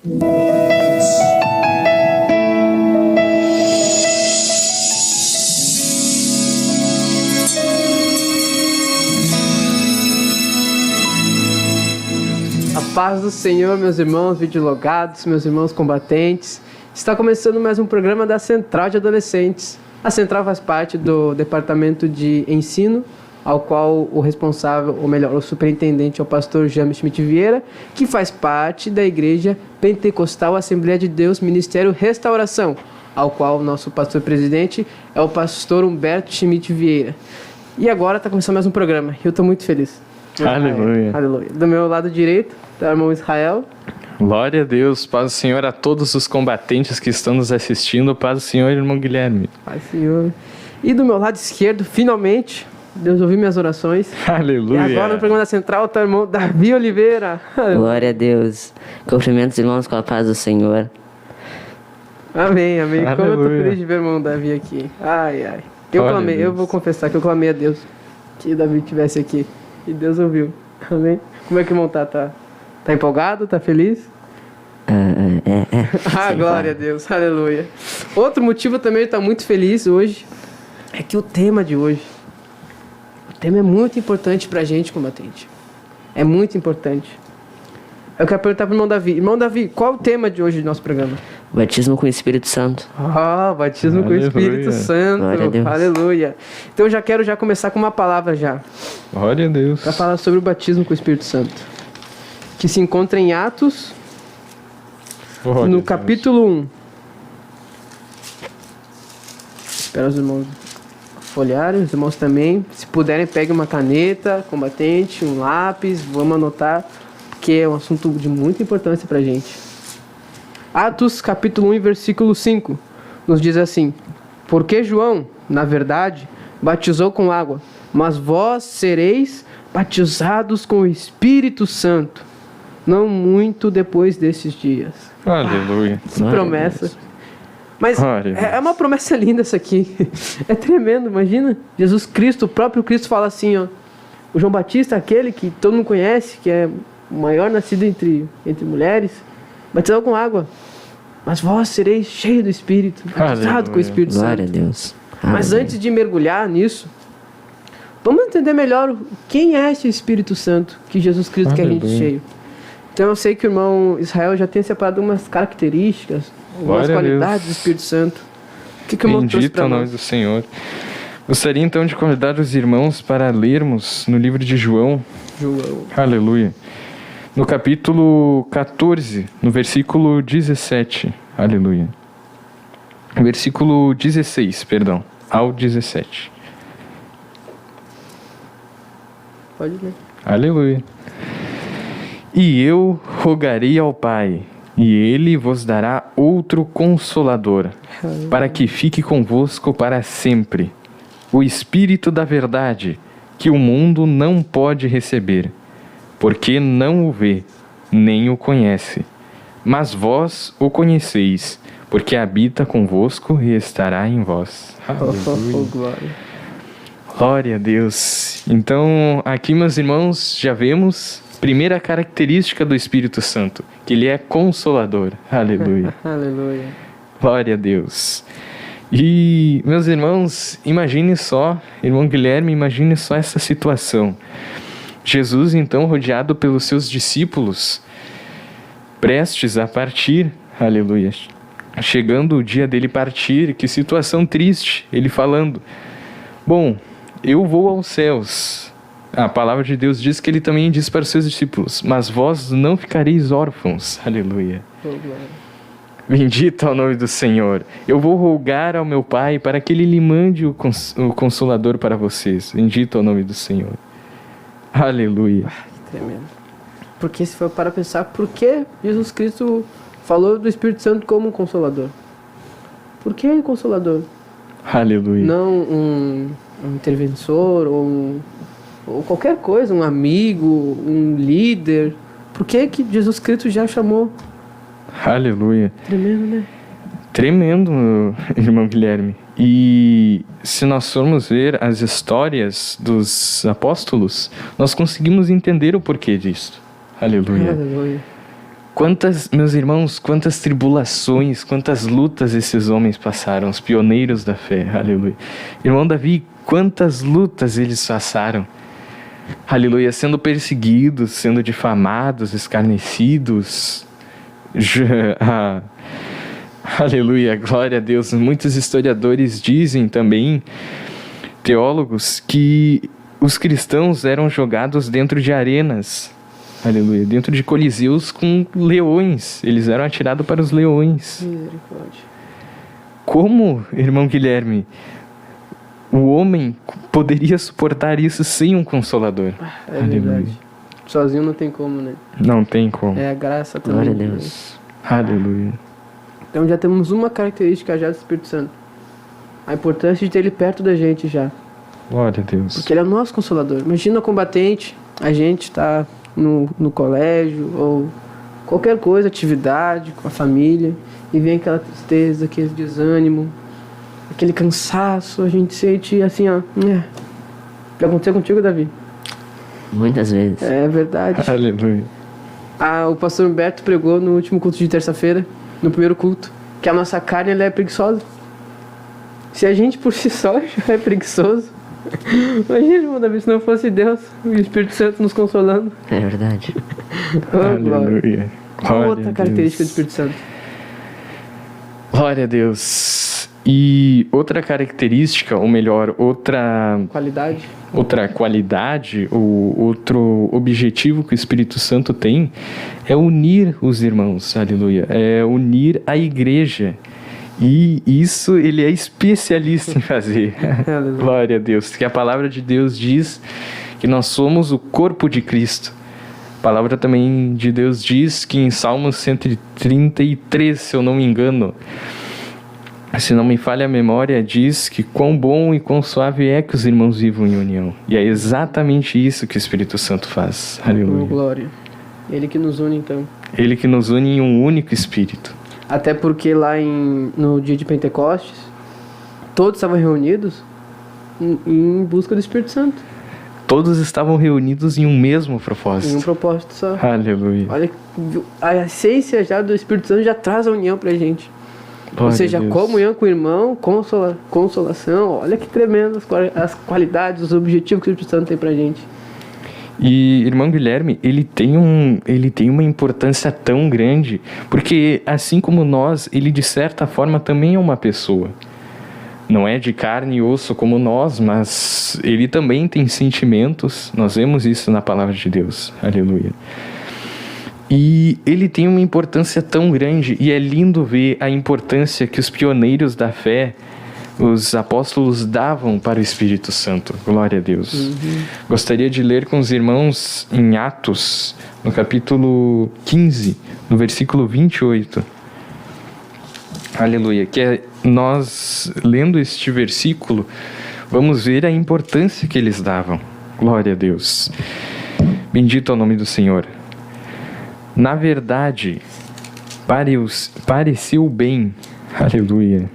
A paz do Senhor, meus irmãos videologados, meus irmãos combatentes. Está começando mais um programa da Central de Adolescentes. A Central faz parte do Departamento de Ensino, ao qual o responsável, ou melhor, o superintendente é o pastor James Schmidt Vieira, que faz parte da Igreja Pentecostal Assembleia de Deus Ministério Restauração, ao qual o nosso pastor presidente é o pastor Humberto Schmidt Vieira. E agora está começando mais um programa. Eu estou muito feliz. Aleluia. Aleluia. Do meu lado direito está o irmão Israel. Glória a Deus, paz do Senhor a todos os combatentes que estão nos assistindo, paz do Senhor, irmão Guilherme. Paz do Senhor. E do meu lado esquerdo, finalmente, Deus ouviu minhas orações. Aleluia. E agora no programa da Central está o irmão Davi Oliveira. Glória a Deus. Cumprimentos, irmãos, com a paz do Senhor. Amém, amém. Aleluia. Como eu tô feliz de ver o irmão Davi aqui. Ai, ai. Eu vou confessar que eu clamei a Deus que Davi estivesse aqui. E Deus ouviu. Amém. Como é que o irmão tá? Tá empolgado? Tá feliz? Glória a Deus. Aleluia. Outro motivo também de estar muito feliz hoje é que o tema de hoje, o tema é muito importante pra gente, combatente. É muito importante. Eu quero perguntar pro irmão Davi. Irmão Davi, qual é o tema de hoje do nosso programa? Batismo com o Espírito Santo. Batismo com o Espírito Santo. Glória a Deus. Aleluia. Então eu já quero começar com uma palavra já. Glória a Deus. Para falar sobre o batismo com o Espírito Santo. Que se encontra em Atos, no capítulo 1. Espero os irmãos folharem, os irmãos também. Se puderem, peguem uma caneta, combatente, um lápis, vamos anotar, porque é um assunto de muita importância pra gente. Atos, capítulo 1, versículo 5, nos diz assim: porque João, na verdade, batizou com água, mas vós sereis batizados com o Espírito Santo, não muito depois desses dias. Aleluia. Que promessa. Mas é uma promessa linda essa aqui. É tremendo, imagina. Jesus Cristo, o próprio Cristo fala assim, ó. O João Batista, aquele que todo mundo conhece, que é o maior nascido entre mulheres, batizado com água. Mas vós sereis cheios do Espírito, batizados com o Espírito Santo. Glória a Deus. Mas antes de mergulhar nisso, vamos entender melhor quem é esse Espírito Santo que Jesus Cristo quer a gente cheio. Então eu sei que o irmão Israel já tem separado umas características, algumas qualidades do Espírito Santo. O que o irmão trouxe para nós? Bendito é o nome do Senhor. Gostaria então de convidar os irmãos para lermos no livro de João. Aleluia. No capítulo 14, no versículo 17. Aleluia. Versículo 16, perdão, ao 17. Pode ler. Aleluia. E eu rogarei ao Pai, e Ele vos dará outro Consolador, para que fique convosco para sempre, o Espírito da verdade, que o mundo não pode receber, porque não o vê, nem o conhece. Mas vós o conheceis, porque habita convosco e estará em vós. Glória. Glória a Deus. Então, aqui, meus irmãos, já vemos primeira característica do Espírito Santo, que ele é consolador. Aleluia. Aleluia. Glória a Deus. E, meus irmãos, imagine só, irmão Guilherme, imagine só essa situação. Jesus, então, rodeado pelos seus discípulos, prestes a partir, aleluia, chegando o dia dele partir, que situação triste, ele falando, bom, eu vou aos céus. A palavra de Deus diz que ele também diz para os seus discípulos, mas vós não ficareis órfãos. Aleluia. Bendito é o nome do Senhor. Eu vou rogar ao meu Pai para que Ele lhe mande o Consolador para vocês. Bendito é o nome do Senhor. Aleluia. Que tremendo. Porque se for para pensar, por que Jesus Cristo falou do Espírito Santo como um Consolador? Por que Consolador? Aleluia. Não um interventor ou qualquer coisa, um amigo, um líder. Por que Jesus Cristo já chamou? Aleluia. Tremendo, né? Tremendo, meu irmão Guilherme. E se nós formos ver as histórias dos apóstolos, nós conseguimos entender o porquê disso. Aleluia. Aleluia. Meus irmãos, quantas tribulações, quantas lutas esses homens passaram, os pioneiros da fé, aleluia. Irmão Davi, quantas lutas eles passaram, aleluia, sendo perseguidos, sendo difamados, escarnecidos, aleluia, glória a Deus. Muitos historiadores dizem também, teólogos, que os cristãos eram jogados dentro de arenas, aleluia, dentro de coliseus com leões. Eles eram atirados para os leões. Misericórdia. Como, irmão Guilherme, o homem poderia suportar isso sem um consolador? É verdade. Sozinho não tem como, né? Não tem como. É a graça também. Glória a Deus. Aleluia. Então já temos uma característica já do Espírito Santo. A importância de ter ele perto da gente já. Glória a Deus. Porque ele é o nosso consolador. Imagina o combatente, a gente tá no colégio ou qualquer coisa, atividade com a família, e vem aquela tristeza, aquele desânimo, aquele cansaço, a gente sente assim, ó. Já aconteceu contigo, Davi? Muitas vezes. É verdade. Aleluia. O pastor Humberto pregou no último culto de terça-feira, no primeiro culto, que a nossa carne ela é preguiçosa. Se a gente por si só já é preguiçoso, imagina, irmão Davi, se não fosse Deus, o Espírito Santo nos consolando. É verdade. Aleluia. Qual Glória outra a característica do Deus. Espírito Santo? Glória a Deus. E outra característica, ou melhor, outra qualidade, ou outro objetivo que o Espírito Santo tem é unir os irmãos, aleluia, é unir a igreja. E isso ele é especialista em fazer. Glória a Deus. Que a palavra de Deus diz que nós somos o corpo de Cristo. A palavra também de Deus diz que em Salmos 133, se eu não me engano, se não me falha a memória, diz que quão bom e quão suave é que os irmãos vivam em união. E é exatamente isso que o Espírito Santo faz. Aleluia. Glória. Ele que nos une, então. Ele que nos une em um único Espírito. Até porque lá no dia de Pentecostes, todos estavam reunidos em busca do Espírito Santo. Todos estavam reunidos em um mesmo propósito. Em um propósito só. Aleluia. Olha, a essência já do Espírito Santo já traz a união pra gente. Glória Ou seja, a Deus. comunhão com o irmão, consolação. Olha que tremendo as qualidades, os objetivos que o Espírito Santo tem pra gente. E, irmão Guilherme, ele tem uma importância tão grande, porque assim como nós, ele de certa forma também é uma pessoa. Não é de carne e osso como nós, mas ele também tem sentimentos. Nós vemos isso na palavra de Deus. Aleluia. E ele tem uma importância tão grande, e é lindo ver a importância que os pioneiros da fé, os apóstolos, davam para o Espírito Santo. Glória a Deus. Gostaria de ler com os irmãos em Atos, no capítulo 15, no versículo 28. Aleluia. Que é, nós, lendo este versículo, vamos ver a importância que eles davam. Glória a Deus. Bendito é o nome do Senhor. Na verdade, pareceu bem. Aleluia.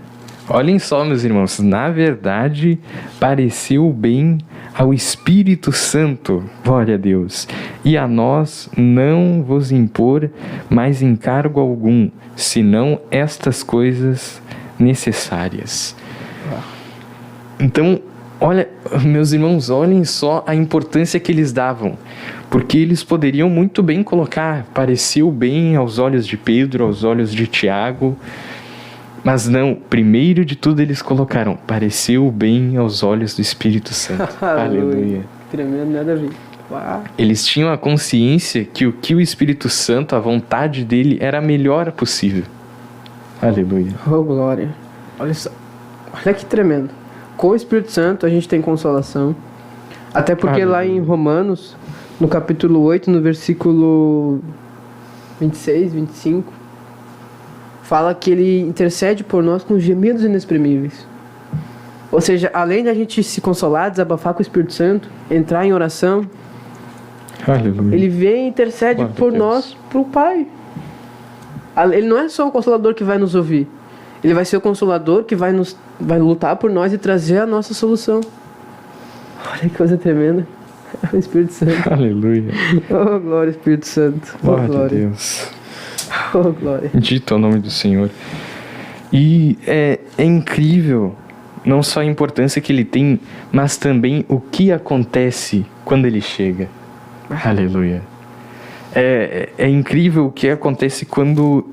Olhem só, meus irmãos, na verdade, pareceu bem ao Espírito Santo, glória a Deus, e a nós não vos impor mais encargo algum, senão estas coisas necessárias. Então, olha, meus irmãos, olhem só a importância que eles davam, porque eles poderiam muito bem colocar, pareceu bem aos olhos de Pedro, aos olhos de Tiago, mas não, primeiro de tudo eles colocaram, pareceu bem aos olhos do Espírito Santo. Aleluia. Tremendo, né, Davi? Uau. Eles tinham a consciência que o Espírito Santo, a vontade dele, era a melhor possível. Aleluia. Oh, glória. Olha só. Olha que tremendo. Com o Espírito Santo a gente tem consolação. Até porque Aleluia. lá em Romanos, no capítulo 8, no versículo 26, 25... fala que ele intercede por nós com gemidos inexprimíveis. Ou seja, além da gente se consolar, desabafar com o Espírito Santo, entrar em oração, Aleluia. ele vem e intercede Glória a por Deus. nós, pro Pai. Ele não é só um consolador que vai nos ouvir. Ele vai ser o consolador que vai lutar por nós e trazer a nossa solução. Olha que coisa tremenda. O Espírito Santo. Aleluia. Oh, glória, Espírito Santo. Oh, Glória a glória. Deus. Oh, glória. Dito ao nome do Senhor. E é incrível, não só a importância que ele tem, mas também o que acontece quando ele chega. Aleluia. É incrível o que acontece quando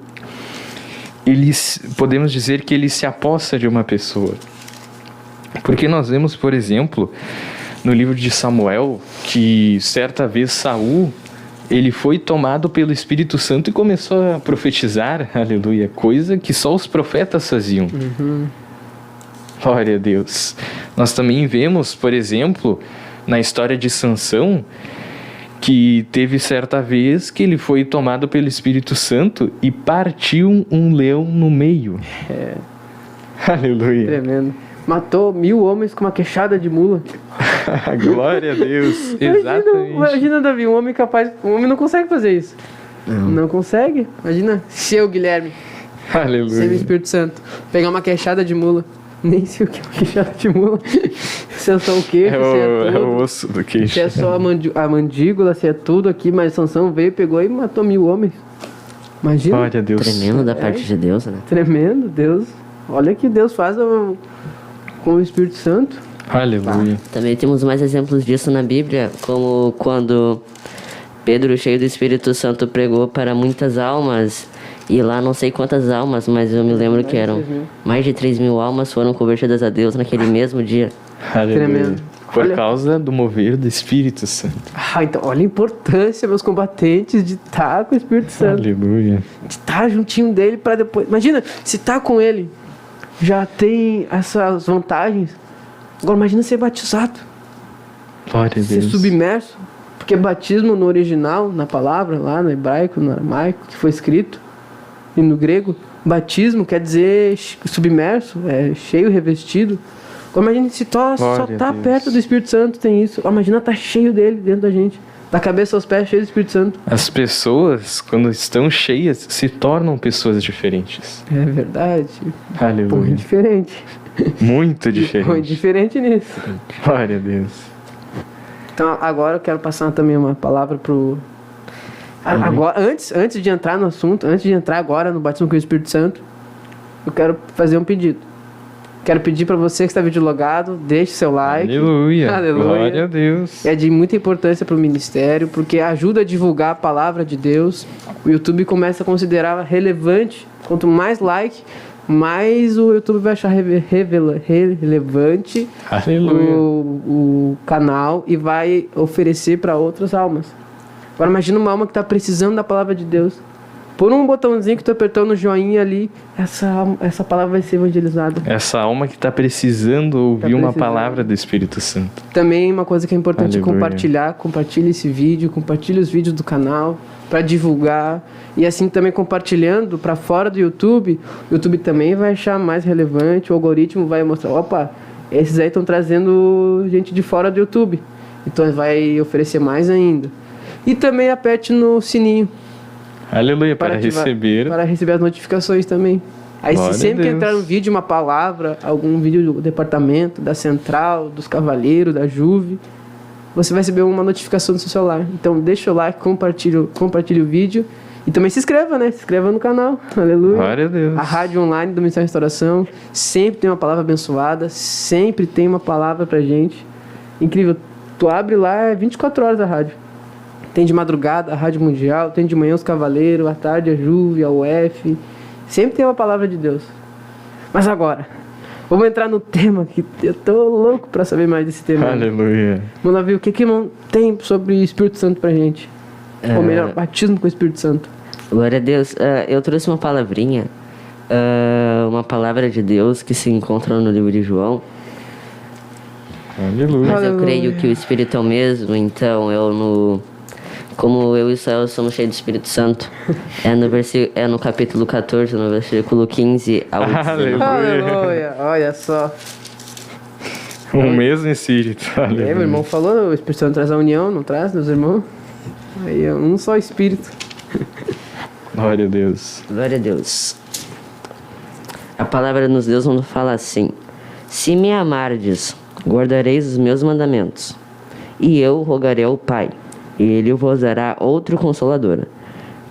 podemos dizer que ele se apossa de uma pessoa. Porque nós vemos, por exemplo, no livro de Samuel, que certa vez Saul, ele foi tomado pelo Espírito Santo e começou a profetizar, aleluia, coisa que só os profetas faziam. Glória a Deus. Nós também vemos, por exemplo, na história de Sansão, que teve certa vez que ele foi tomado pelo Espírito Santo e partiu um leão no meio. Aleluia. Tremendo. Matou 1000 homens com uma queixada de mula. Glória a Deus. Exatamente. Imagina, Davi, um homem não consegue fazer isso. Não consegue. Imagina, seu Guilherme, Aleluia. sem o Espírito Santo, pegar uma queixada de mula. Nem sei o que é uma queixada de mula. Se é só o queixo, se é tudo. É o osso do queixo. Se é só a mandíbula, se é tudo aqui, mas Sansão veio, pegou e matou 1000 homens. Imagina. Glória a Deus. Tremendo da parte de Deus, né? Tremendo, Deus. Olha que Deus faz com o Espírito Santo. Aleluia. Também temos mais exemplos disso na Bíblia, como quando Pedro, cheio do Espírito Santo, pregou para muitas almas. E lá não sei quantas almas, mas eu me lembro que eram mais de 3.000 almas foram convertidas a Deus naquele mesmo dia. Aleluia. Tremendo. Por Olha. causa do mover do Espírito Santo. Então olha a importância, meus combatentes, de estar com o Espírito Santo. Aleluia. De estar juntinho dele para depois. Imagina, se tá com ele, já tem essas vantagens. Agora imagina ser batizado, Glória a ser Deus. submerso. Porque batismo no original, na palavra, lá no hebraico, no aramaico, que foi escrito, e no grego, batismo quer dizer submerso, cheio, revestido. Agora imagina se só tá perto do Espírito Santo, tem isso. Imagina tá cheio dele dentro da gente. Da cabeça aos pés, cheio do Espírito Santo. As pessoas, quando estão cheias, se tornam pessoas diferentes. É verdade. Aleluia. Muito diferente. Muito diferente. Muito diferente nisso. Glória a Deus. Então agora eu quero passar também uma palavra pro... Agora, antes de entrar no assunto, antes de entrar agora no batismo com o Espírito Santo, eu quero fazer um pedido. Quero pedir para você que está videologado, deixe seu like. Aleluia. Aleluia. Glória a Deus. É de muita importância para o ministério, porque ajuda a divulgar a palavra de Deus. O YouTube começa a considerar relevante. Quanto mais like, mais o YouTube vai achar relevante o canal e vai oferecer para outras almas. Agora imagina uma alma que está precisando da palavra de Deus. Por um botãozinho que tu apertou no joinha ali, essa palavra vai ser evangelizada. Essa alma que está precisando ouvir uma palavra do Espírito Santo. Também uma coisa que é importante Aleluia. compartilhar. Compartilhe esse vídeo, compartilhe os vídeos do canal para divulgar. E assim também compartilhando para fora do YouTube, o YouTube também vai achar mais relevante. O algoritmo vai mostrar, opa, esses aí estão trazendo gente de fora do YouTube. Então vai oferecer mais ainda. E também aperte no sininho. Aleluia, para receber as notificações também. Aí Glória se sempre a que Deus. entrar um vídeo, uma palavra, algum vídeo do departamento, da central, dos cavaleiros, da Juve, você vai receber uma notificação no seu celular. Então deixa o like, compartilhe o vídeo e também se inscreva, né? Se inscreva no canal. Aleluia. Glória a Deus. A rádio online do Ministério da Restauração sempre tem uma palavra abençoada, sempre tem uma palavra pra gente. Incrível. Tu abre lá, é 24 horas a rádio. Tem de madrugada a Rádio Mundial, tem de manhã os Cavaleiros, à tarde a Juve, a UF. Sempre tem uma palavra de Deus. Mas agora, vamos entrar no tema que eu tô louco para saber mais desse tema. Aleluia. Vamos lá ver o que irmão tem sobre o Espírito Santo pra gente. Ou melhor, batismo com o Espírito Santo. Glória a Deus. Eu trouxe uma palavrinha, uma palavra de Deus que se encontra no livro de João. Aleluia. Mas eu creio que o Espírito é o mesmo, então como eu e Israel somos cheios do Espírito Santo, é no capítulo 14, no versículo 15 ao 19. Aleluia. Olha só. O mesmo Espírito. Aleluia. Meu irmão falou, o Espírito Santo traz a união, não traz, meus irmãos? Aí é um só Espírito. Glória a Deus. Glória a Deus. A palavra nos Deus fala assim: se me amardes, guardareis os meus mandamentos, E eu rogarei ao Pai, e Ele vos dará outro Consolador,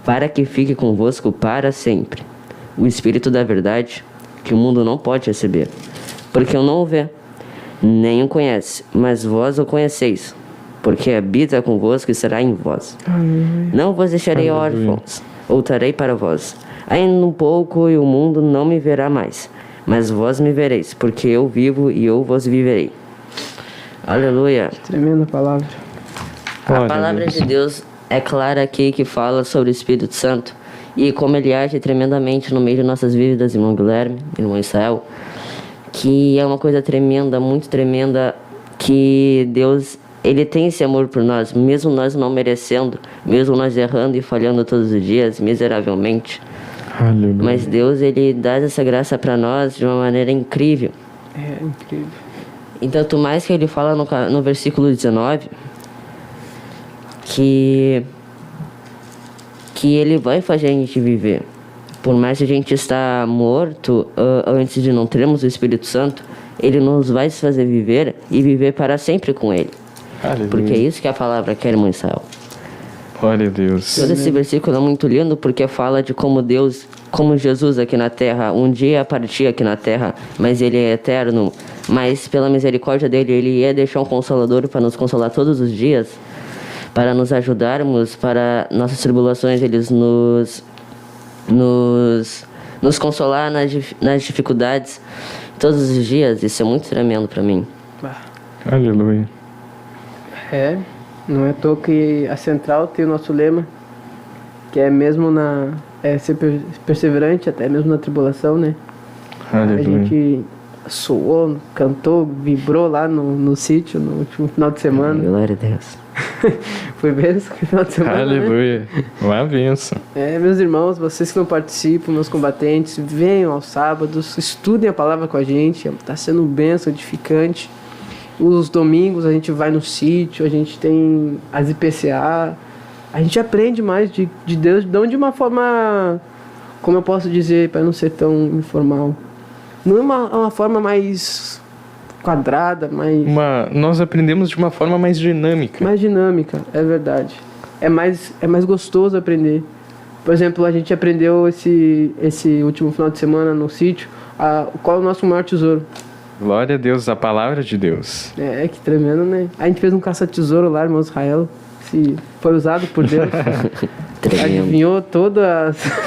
para que fique convosco para sempre. O Espírito da verdade, que o mundo não pode receber, porque eu não o vê, nem o conhece, mas vós o conheceis, porque habita convosco e será em vós. Não vos deixarei órfãos, voltarei para vós. Ainda um pouco e o mundo não me verá mais, mas vós me vereis, porque eu vivo e eu vos viverei. Aleluia. Tremenda palavra. A palavra de Deus é clara aqui, que fala sobre o Espírito Santo e como ele age tremendamente no meio de nossas vidas, irmão Guilherme, irmão Israel, que é uma coisa tremenda, muito tremenda, que Deus, ele tem esse amor por nós, mesmo nós não merecendo, mesmo nós errando e falhando todos os dias, miseravelmente. Aleluia. Mas Deus, ele dá essa graça para nós de uma maneira incrível. É incrível. E tanto mais que ele fala no versículo 19 que ele vai fazer a gente viver. Por mais que a gente está morto antes de não termos o Espírito Santo, ele nos vai fazer viver e viver para sempre com ele. Aleluia. Porque é isso que a palavra quer, irmão Israel. Glória a Deus. Todo esse versículo é muito lindo porque fala de como Deus, como Jesus aqui na terra, um dia partia aqui na terra, mas ele é eterno, mas pela misericórdia dele, ele ia deixar um consolador para nos consolar todos os dias, para nos ajudarmos, para nossas tribulações, eles nos consolar nas dificuldades todos os dias. Isso é muito tremendo para mim. Aleluia. Não é à toa que a Central tem o nosso lema, que é mesmo ser perseverante, até mesmo na tribulação, né? Aleluia. A gente suou, cantou, vibrou lá no sítio no último final de semana. Glória a Deus. Foi benção que final de semana, Aleluia. né? Uma benção. Meus irmãos, vocês que não participam, meus combatentes, venham aos sábados, estudem a palavra com a gente, está sendo benção, edificante. Os domingos a gente vai no sítio, a gente tem as IPCA, a gente aprende mais de Deus, não de uma forma, como eu posso dizer, para não ser tão informal. Não é uma forma mais quadrada, mais... Nós aprendemos de uma forma mais dinâmica. Mais dinâmica, é verdade. É mais gostoso aprender. Por exemplo, a gente aprendeu esse último final de semana no sítio, qual é o nosso maior tesouro. Glória a Deus, a palavra de Deus. Que tremendo, né? A gente fez um caça-tesouro lá, irmão Israel. Se foi usado por Deus. Adivinhou todas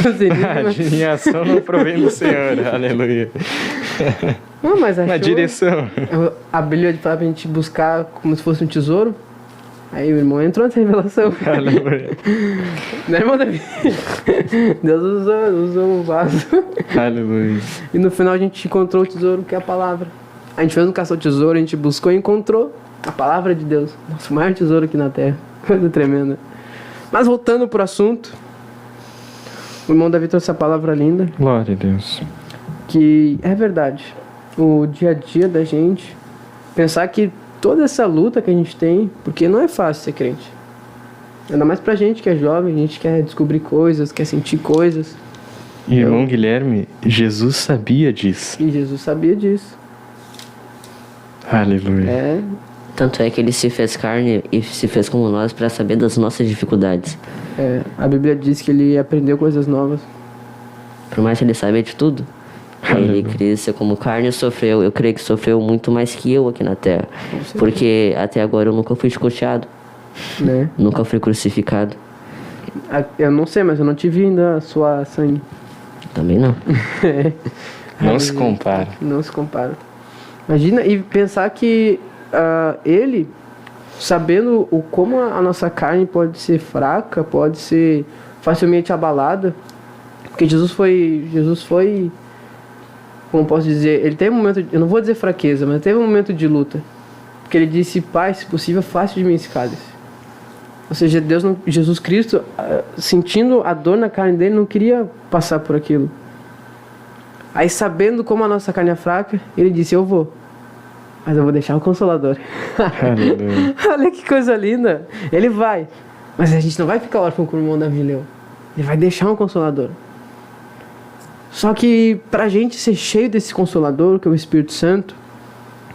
as enigmas. A adivinhação não provém do Senhor. Aleluia. Não, mas achou... Uma direção. A Bíblia fala pra gente buscar como se fosse um tesouro. Aí o irmão entrou nessa revelação. Aleluia. Né, irmão Davi? Deus usou o vaso. Aleluia. E no final a gente encontrou o tesouro, que é a palavra. A gente fez um caça-tesouro, a gente buscou e encontrou a palavra de Deus. Nosso maior tesouro aqui na terra. Coisa tremenda. Mas voltando pro assunto, o irmão Davi trouxe essa palavra linda. Glória a Deus. Que é verdade. O dia a dia da gente, pensar que toda essa luta que a gente tem, porque não é fácil ser crente. Ainda mais pra gente que é jovem, a gente quer descobrir coisas, quer sentir coisas. Irmão Guilherme, Jesus sabia disso. E Jesus sabia disso. Aleluia. Tanto é que ele se fez carne e se fez como nós para saber das nossas dificuldades. A Bíblia diz que ele aprendeu coisas novas. Por mais que ele saiba de tudo, ele queria ser como carne e sofreu. Eu creio que sofreu muito mais que eu aqui na terra. Porque até agora eu nunca fui escoteado. Né? Nunca fui crucificado. Eu não sei, mas eu não tive ainda suar sangue. Também não. Não se compara. Não se compara. Imagina, e pensar que ele, sabendo como a nossa carne pode ser fraca, pode ser facilmente abalada, porque Jesus foi, como posso dizer, ele teve um momento, eu não vou dizer fraqueza, mas teve um momento de luta, porque ele disse: Pai, se possível, afaste de mim esse cálice. Ou seja, Jesus Cristo, sentindo a dor na carne dele, não queria passar por aquilo. Aí, sabendo como a nossa carne é fraca, ele disse: eu vou, mas eu vou deixar o Consolador. Olha que coisa linda. Ele vai, mas a gente não vai ficar órfão como o irmão Davi leu. Ele vai deixar um Consolador. Só que pra gente ser cheio desse Consolador, que é o Espírito Santo,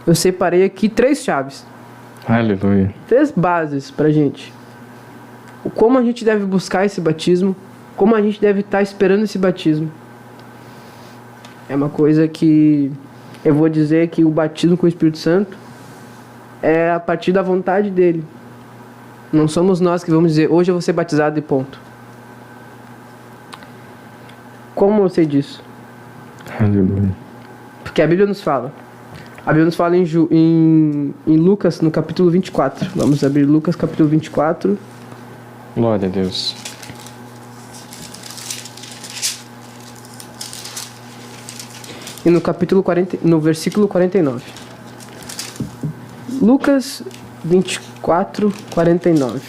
eu separei aqui 3 chaves. Aleluia. 3 bases pra gente. Como a gente deve buscar esse batismo, como a gente deve estar esperando esse batismo. É uma coisa que eu vou dizer que o batismo com o Espírito Santo é a partir da vontade dele. Não somos nós que vamos dizer, hoje eu vou ser batizado e ponto. Como eu sei disso? Aleluia. Porque a Bíblia nos fala. A Bíblia nos fala em Lucas, no capítulo 24. Vamos abrir Lucas, capítulo 24. Glória a Deus. E no versículo 49. Lucas 24, 49.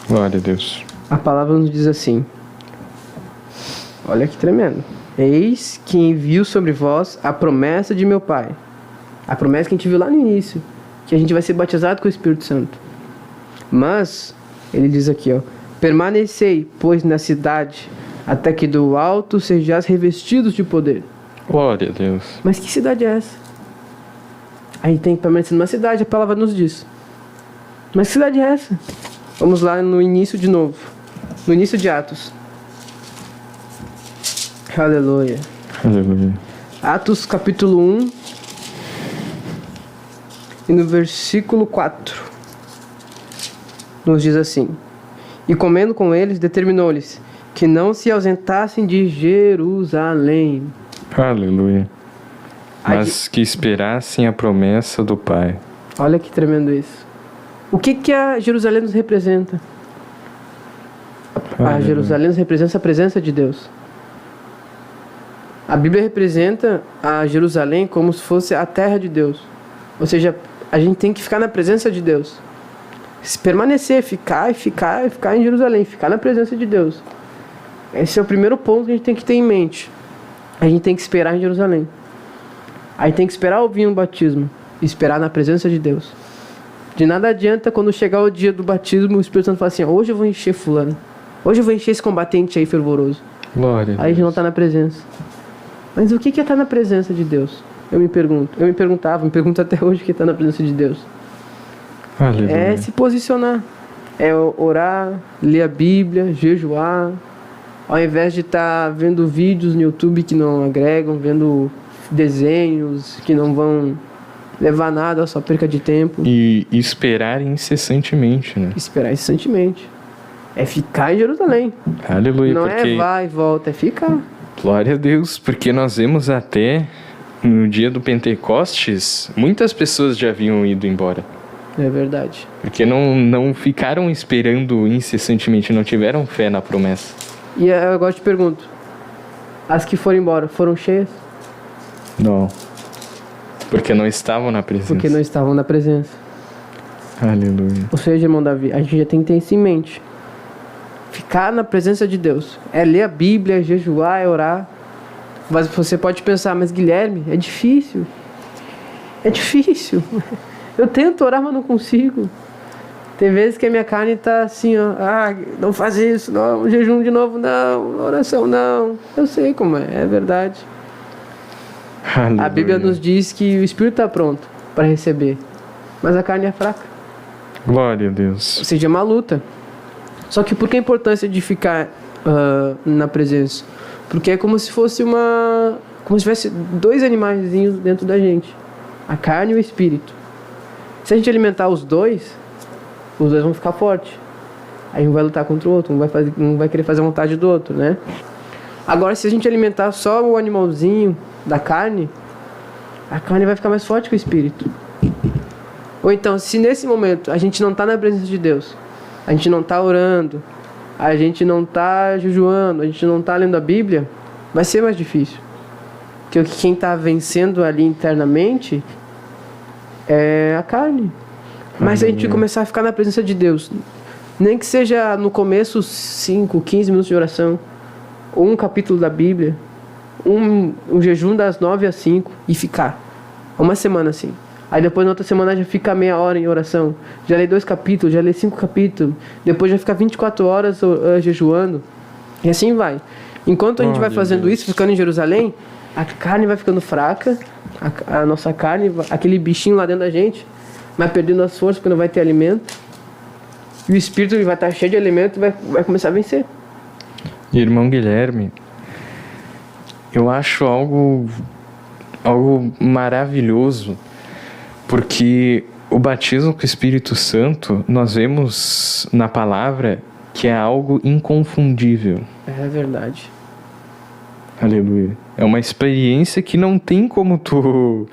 Glória a Deus. A palavra nos diz assim. Olha que tremendo. Eis que envio sobre vós a promessa de meu Pai. A promessa que a gente viu lá no início. Que a gente vai ser batizado com o Espírito Santo. Mas, ele diz aqui, ó. Permanecei, pois, na cidade, até que do alto sejais revestidos de poder. Glória a Deus. Mas que cidade é essa? A gente tem que permanecer numa cidade, a palavra nos diz. Mas que cidade é essa? Vamos lá no início de novo. No início de Atos. Aleluia. Aleluia. Atos capítulo 1. E no versículo 4. Nos diz assim. E comendo com eles, determinou-lhes que não se ausentassem de Jerusalém. Aleluia. Mas que esperassem a promessa do Pai. Olha que tremendo isso. O que a Jerusalém nos representa? A Jerusalém nos representa a presença de Deus. A Bíblia representa a Jerusalém como se fosse a terra de Deus. Ou seja, a gente tem que ficar na presença de Deus. Se permanecer, ficar em Jerusalém, ficar na presença de Deus. Esse é o primeiro ponto que a gente tem que ter em mente. A gente tem que esperar em Jerusalém. A gente tem que esperar ouvir um batismo. E esperar na presença de Deus. De nada adianta quando chegar o dia do batismo, o Espírito Santo fala assim, hoje eu vou encher fulano. Hoje eu vou encher esse combatente aí fervoroso. Glória. Aí a gente não está na presença. Mas o que é estar na presença de Deus? Eu me pergunto. Eu me pergunto até hoje o que é estar na presença de Deus. Aleluia. É se posicionar. É orar, ler a Bíblia, jejuar. Ao invés de estar vendo vídeos no YouTube que não agregam, vendo desenhos que não vão levar nada, só perca de tempo. E esperar incessantemente, né? Esperar incessantemente. É ficar em Jerusalém. Aleluia. Não porque... é vai e volta, é ficar. Glória a Deus, porque nós vemos até no dia do Pentecostes, muitas pessoas já haviam ido embora. É verdade. Porque não ficaram esperando incessantemente, não tiveram fé na promessa. E eu agora te pergunto, as que foram embora, foram cheias? Não. Porque não estavam na presença. Porque não estavam na presença. Aleluia. Ou seja, irmão Davi, a gente já tem que ter isso em mente. Ficar na presença de Deus. É ler a Bíblia, é jejuar, é orar. Mas você pode pensar, mas Guilherme, é difícil. É difícil. Eu tento orar, mas não consigo. Tem vezes que a minha carne tá assim, ó. Ah, não faz isso, não. Jejum de novo, não. Oração, não. Eu sei como é verdade. Aleluia. A Bíblia nos diz que o Espírito está pronto para receber. Mas a carne é fraca. Glória a Deus. Ou seja, é uma luta. Só que por que a importância de ficar na presença? Porque é como se fosse como se tivesse 2 animaizinhos dentro da gente. A carne e o espírito. Se a gente alimentar os dois vão ficar fortes. Aí um vai lutar contra o outro, um vai querer fazer a vontade do outro, né? Agora, se a gente alimentar só o animalzinho da carne, a carne vai ficar mais forte que o espírito. Ou então, se nesse momento a gente não está na presença de Deus, a gente não está orando, a gente não está jejuando, a gente não está lendo a Bíblia, vai ser mais difícil. Porque quem está vencendo ali internamente é a carne. Mas se a gente começar a ficar na presença de Deus, nem que seja no começo 5, 15 minutos de oração, ou um capítulo da Bíblia, um jejum das 9 às 5 e ficar uma semana assim. Aí depois na outra semana já fica meia hora em oração, já lê 2 capítulos, já lê 5 capítulos, depois já fica 24 horas jejuando, e assim vai. Enquanto a gente vai fazendo isso, ficando em Jerusalém, a carne vai ficando fraca, a nossa carne, aquele bichinho lá dentro da gente, vai perdendo as forças porque não vai ter alimento. E o espírito vai estar cheio de alimento e vai começar a vencer. Irmão Guilherme, eu acho algo maravilhoso, porque o batismo com o Espírito Santo, nós vemos na palavra que é algo inconfundível. É verdade. Aleluia. É uma experiência que não tem como tu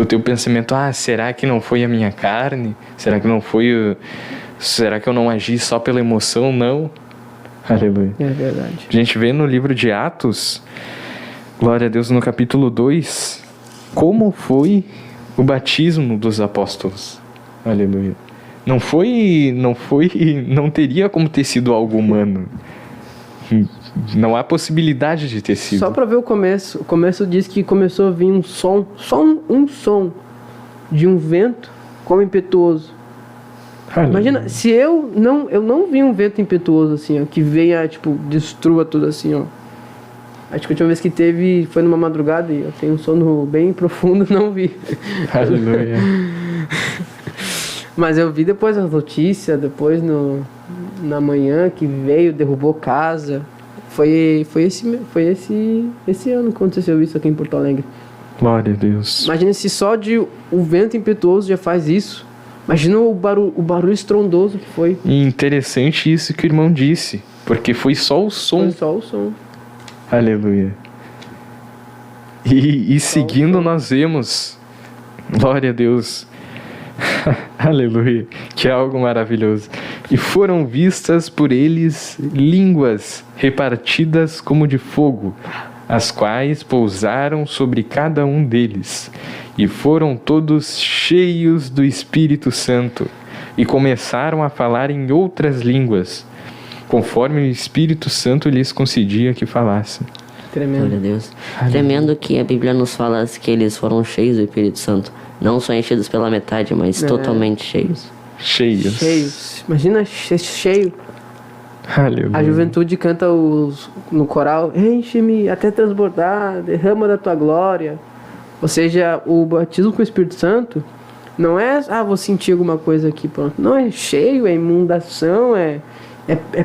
ter o pensamento, será que não foi a minha carne? Será que eu não agi só pela emoção? Não. Aleluia. É verdade. A gente vê no livro de Atos, glória a Deus, no capítulo 2, como foi o batismo dos apóstolos. Aleluia. Não teria como ter sido algo humano. Não há possibilidade de ter sido. Só para ver o começo. O começo diz que começou a vir um som, só um som de um vento como impetuoso. Imagina, se eu não vi um vento impetuoso assim, ó, que venha, tipo, destrua tudo assim, ó. Acho que a última vez que teve foi numa madrugada e eu tenho um sono bem profundo, não vi. Aleluia. Mas eu vi depois as notícias, depois na manhã que veio, derrubou casa. Foi esse ano que aconteceu isso aqui em Porto Alegre. Glória a Deus. Imagina se só de o vento impetuoso já faz isso. Imagina o barulho estrondoso que foi. E interessante isso que o irmão disse, porque foi só o som. Foi só o som. Aleluia. E seguindo nós vemos, glória a Deus, aleluia, que é algo maravilhoso. E foram vistas por eles línguas repartidas como de fogo, as quais pousaram sobre cada um deles. E foram todos cheios do Espírito Santo e começaram a falar em outras línguas, conforme o Espírito Santo lhes concedia que falassem. Tremendo. Glória a Deus. Tremendo que a Bíblia nos fala que eles foram cheios do Espírito Santo. Não só enchidos pela metade, mas totalmente cheios. Cheios. Imagina ser cheio. Aleluia. A juventude canta no coral: enche-me até transbordar, derrama da tua glória. Ou seja, o batismo com o Espírito Santo não é, vou sentir alguma coisa aqui, pronto. Não, é cheio, é inundação, é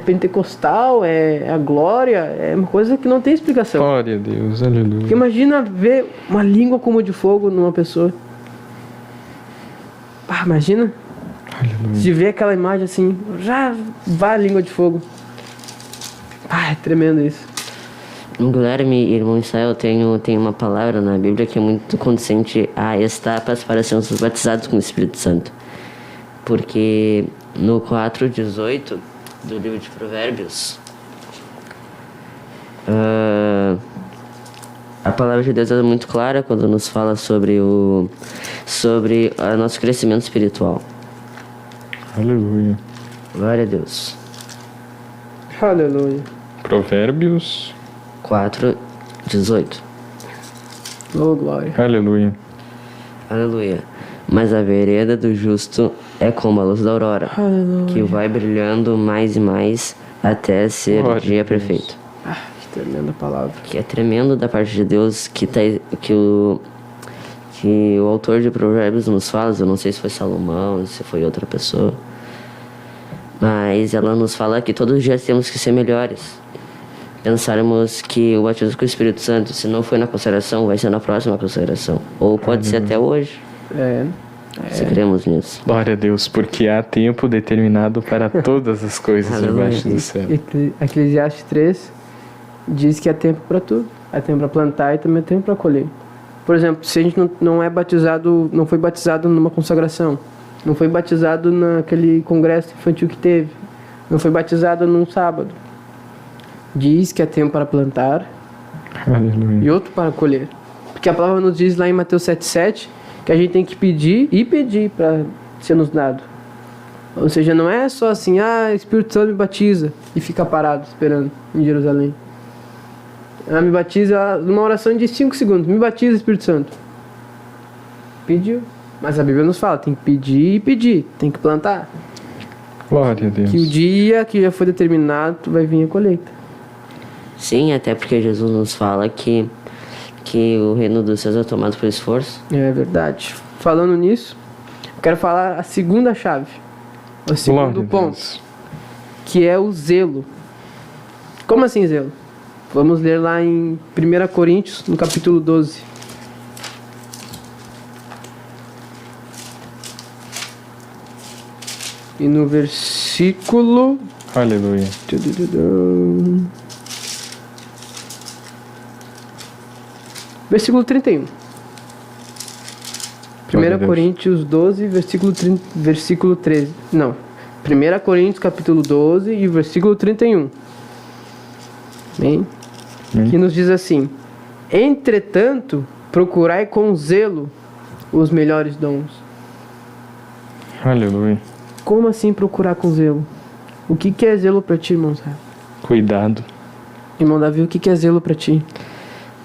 pentecostal, é a glória, é uma coisa que não tem explicação. Glória a Deus, aleluia. Porque imagina ver uma língua como de fogo numa pessoa. Imagina. Aleluia. Se ver aquela imagem assim, já vai a língua de fogo. É tremendo isso. Guilherme, irmão Israel, tem uma palavra na Bíblia que é muito condizente a etapas para sermos batizados com o Espírito Santo. Porque no 4:18 do livro de Provérbios, a palavra de Deus é muito clara quando nos fala sobre o nosso crescimento espiritual. Aleluia. Glória a Deus. Aleluia. Provérbios 4:18. Oh, glória. Aleluia. Aleluia. Mas a vereda do justo é como a luz da aurora, que vai brilhando mais e mais até ser o dia perfeito. Que tremenda palavra. Que é tremendo da parte de Deus que o autor de Provérbios nos fala. Eu não sei se foi Salomão, se foi outra pessoa, mas ela nos fala que todos os dias temos que ser melhores. Pensarmos que o batismo com o Espírito Santo, se não foi na consagração, vai ser na próxima consagração. Ou pode ser até hoje. Se cremos nisso. Glória a Deus, porque há tempo determinado para todas as coisas debaixo do céu. Eclesiastes 3 diz que há tempo para tudo. Há tempo para plantar e também há tempo para colher. Por exemplo, se a gente não é batizado, não foi batizado numa consagração, não foi batizado naquele congresso infantil que teve, não foi batizado num sábado, diz que há tempo para plantar. Aleluia. E outro para colher. Porque a palavra nos diz lá em Mateus 7:7 que a gente tem que pedir para ser nos dado. Ou seja, não é só assim, Espírito Santo me batiza e fica parado esperando em Jerusalém. Me batiza numa oração de 5 segundos. Me batiza, Espírito Santo. Pediu. Mas a Bíblia nos fala, tem que pedir e pedir. Tem que plantar. Glória a Deus. Que o dia que já foi determinado vai vir a colheita. Sim, até porque Jesus nos fala que o reino dos céus é tomado por esforço. É verdade. Falando nisso, eu quero falar a segunda chave, o segundo ponto, que é o zelo. Como assim zelo? Vamos ler lá em 1 Coríntios, no capítulo 12. E no versículo... Aleluia. Versículo 31. 1 Coríntios 12, versículo 13. Não. 1 Coríntios capítulo 12 e versículo 31. Amém? Que nos diz assim: entretanto, procurai com zelo os melhores dons. Aleluia. Como assim procurar com zelo? O que é zelo para ti, irmão? Cuidado. Irmão Davi, o que é zelo para ti?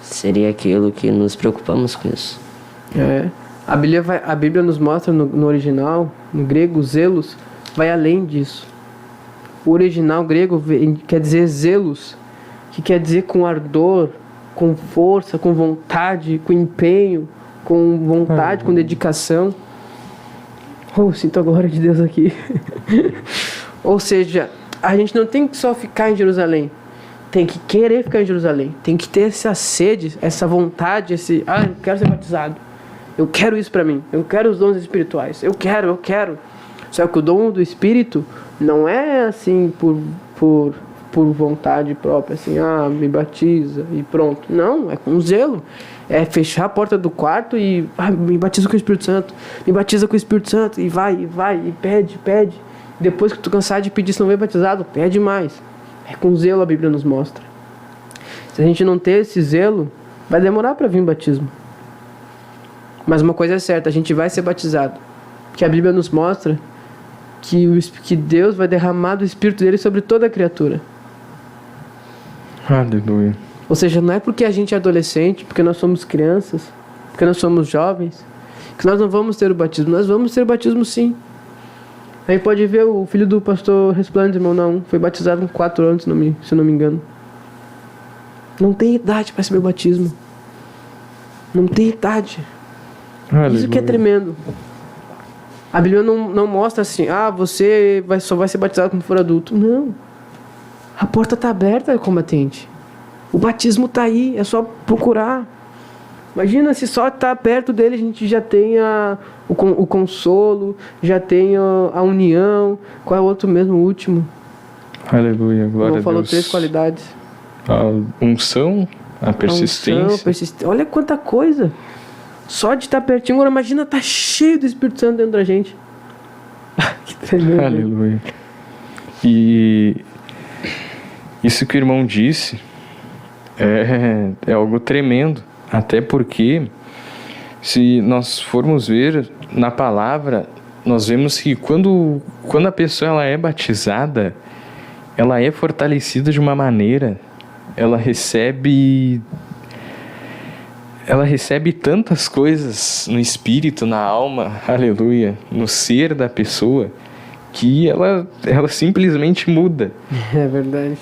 Seria aquilo que nos preocupamos com isso. É. A Bíblia nos mostra no original, no grego, zelos, vai além disso. O original grego quer dizer zelos, que quer dizer com ardor, com força, com vontade, com empenho, com vontade, com dedicação. Oh, sinto a glória de Deus aqui. Ou seja, a gente não tem que só ficar em Jerusalém. Tem que querer ficar em Jerusalém. Tem que ter essa sede, essa vontade, eu quero ser batizado. Eu quero isso pra mim. Eu quero os dons espirituais. Eu quero. Só que o dom do Espírito não é assim por vontade própria, assim, me batiza e pronto. Não, é com zelo. É fechar a porta do quarto e me batiza com o Espírito Santo. Me batiza com o Espírito Santo e vai, e pede. Depois que tu cansar de pedir, se não vem batizado, pede mais. É com zelo, a Bíblia nos mostra. Se a gente não ter esse zelo, vai demorar para vir o batismo. Mas uma coisa é certa, a gente vai ser batizado. Porque a Bíblia nos mostra que Deus vai derramar do Espírito dele sobre toda a criatura. Aleluia. Ou seja, não é porque a gente é adolescente, porque nós somos crianças, porque nós somos jovens, que nós não vamos ter o batismo. Nós vamos ter o batismo sim. Aí pode ver o filho do pastor Resplante, irmão, não, foi batizado com 4 anos, se eu não me engano. Não tem idade para receber o batismo. Não tem idade. Aleluia. Isso que é tremendo. A Bíblia não mostra assim, você só vai ser batizado quando for adulto. Não. A porta está aberta, combatente. O batismo está aí, é só procurar. Imagina se só estar perto dele a gente já tem o consolo, já tem a união. Qual é o outro mesmo, o último? Aleluia, glória a Deus. Falou 3 qualidades. A unção, a persistência. Olha quanta coisa. Só de estar pertinho. Agora imagina estar cheio do Espírito Santo dentro da gente. Que tremendo. Aleluia. E isso que o irmão disse é algo tremendo. Até porque, se nós formos ver na palavra, nós vemos que quando a pessoa ela é batizada, ela é fortalecida de uma maneira, ela recebe tantas coisas no espírito, na alma, aleluia, no ser da pessoa, que ela simplesmente muda. É verdade.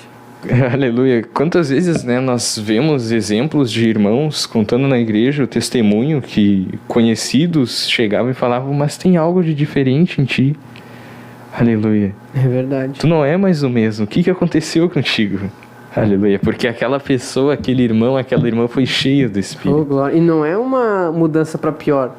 Aleluia. Quantas vezes, nós vemos exemplos de irmãos contando na igreja o testemunho que conhecidos chegavam e falavam, mas tem algo de diferente em ti. Aleluia. É verdade. Tu não é mais o mesmo. O que aconteceu contigo? Aleluia. Porque aquela pessoa, aquele irmão, aquela irmã foi cheia do Espírito. Oh, glória. E não é uma mudança para pior.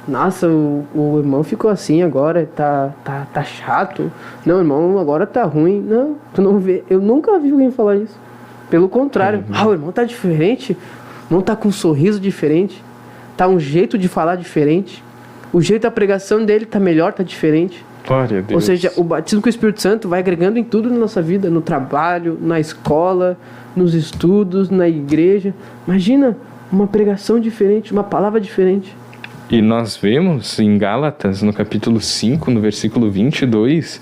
Nossa, o irmão ficou assim agora, tá chato. Não, irmão, agora tá ruim. Não, tu não vê. Eu nunca vi alguém falar isso. Pelo contrário. O irmão tá diferente. O irmão tá com um sorriso diferente. Tá um jeito de falar diferente. O jeito da pregação dele tá melhor, tá diferente. Glória a Deus. Ou seja, o batismo com o Espírito Santo vai agregando em tudo na nossa vida. No trabalho, na escola, nos estudos, na igreja. Imagina uma pregação diferente, uma palavra diferente. E nós vemos em Gálatas, no capítulo 5, no versículo 22,